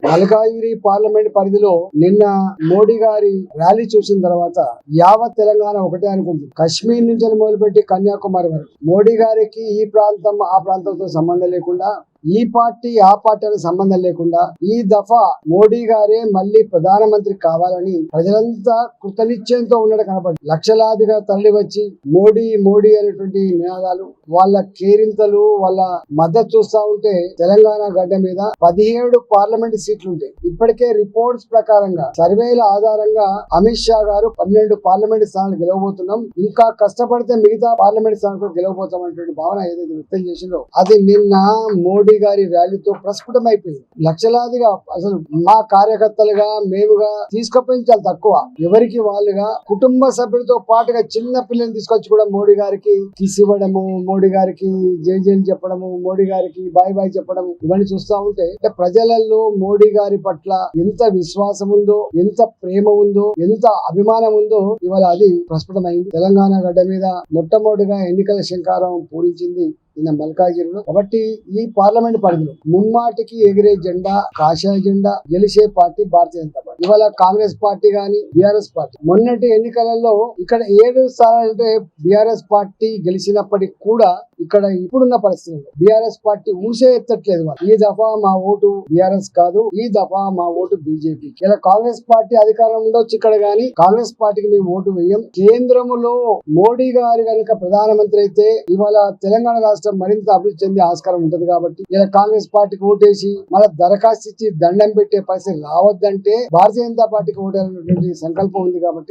Malkajgiri parliament పరిధిలో నిన్న మోడీ గారి ర్యాలీ చూసిన తర్వాత యావత్ తెలంగాణ ఒకటే అనుకుంటుంది. కశ్మీర్ నుంచి మొదలుపెట్టి కన్యాకుమారి వరకు మోడీ గారికి ఈ ప్రాంతం ఆ ప్రాంతంతో సంబంధం లేకుండా, ఈ పార్టీ ఆ పార్టీ అనే సంబంధం లేకుండా ఈ దఫా మోడీ గారే మళ్ళీ ప్రధానమంత్రి కావాలని ప్రజలంతా కృతనిశ్చయంతో ఉండడం కనపడింది. లక్షలాదిగా తరలి వచ్చి మోడీ మోడీ అనేటువంటి నినాదాలు, వాళ్ళ కేరింతలు, వాళ్ళ మద్దతు చూస్తా ఉంటే తెలంగాణ గడ్డ మీద 17 పార్లమెంట్ సీట్లు ఉంటాయి. ఇప్పటికే రిపోర్ట్స్ ప్రకారంగా, సర్వేల ఆధారంగా అమిత్ షా గారు 12 పార్లమెంట్ స్థానాలు గెలవబోతున్నాం, ఇంకా కష్టపడితే మిగతా పార్లమెంట్ స్థానాలు గెలవబోతాం అనేటువంటి భావన ఏదైతే వ్యక్తం చేసిందో అది నిన్న మోడీ గారి ర్యాలీతో ప్రస్ఫుటమైపోయింది. లక్షలాదిగా అసలు మా కార్యకర్తలుగా మేముగా తీసుకుపోయింది చాలా తక్కువ. ఎవరికి వాళ్ళుగా కుటుంబ సభ్యులతో పాటుగా చిన్న పిల్లల్ని తీసుకొచ్చి కూడా మోడీ గారికి కిస్ ఇవ్వడము, మోడీ గారికి జై జైలు చెప్పడము, మోడీ గారికి బాయ్ బాయ్ చెప్పడము, ఇవన్నీ చూస్తా ఉంటే ప్రజలలో మోడీ గారి పట్ల ఎంత విశ్వాసం ఉందో, ఎంత ప్రేమ ఉందో, ఎంత అభిమానం ఉందో ఇవాళ అది ప్రస్ఫుటమైంది. తెలంగాణ గడ్డ మీద మొట్టమొదటిగా ఎన్నికల శంకారం పూరించింది నిన్న మల్కాజిగిరిలో. కాబట్టి ఈ పార్లమెంట్ పరిధిలో ముమ్మాటికి ఎగిరే జెండా, కాషాయ జెండా, గెలిచే పార్టీ భారతీయ జనతా పార్టీ. ఇవాళ కాంగ్రెస్ పార్టీ గాని బీఆర్ఎస్ పార్టీ మొన్నటి ఎన్నికలలో ఇక్కడ 7 స్థానాలంటే బీఆర్ఎస్ పార్టీ గెలిచినప్పటికీ కూడా ఇక్కడ ఇప్పుడున్న పరిస్థితుల్లో బీఆర్ఎస్ పార్టీ ఊసే ఎత్తట్లేదు. ఈ దఫా మా ఓటు బీఆర్ఎస్ కాదు, ఈ దఫా మా ఓటు బీజేపీ. ఇలా కాంగ్రెస్ పార్టీ అధికారం ఉండొచ్చు ఇక్కడ, గానీ కాంగ్రెస్ పార్టీకి మేము ఓటు వేయం. కేంద్రంలో మోడీ గారు కనుక ప్రధానమంత్రి అయితే ఇవాళ తెలంగాణ రాష్ట్రం మరింత అభివృద్ధి చెందే ఆస్కారం ఉంటుంది. కాబట్టి ఇలా కాంగ్రెస్ పార్టీకి ఓటేసి మళ్ళీ దరఖాస్తు ఇచ్చి దండం పెట్టే పరిస్థితి రావద్దంటే భారతీయ జనతా పార్టీకి ఓటేయాలనేటువంటి సంకల్పం ఉంది. కాబట్టి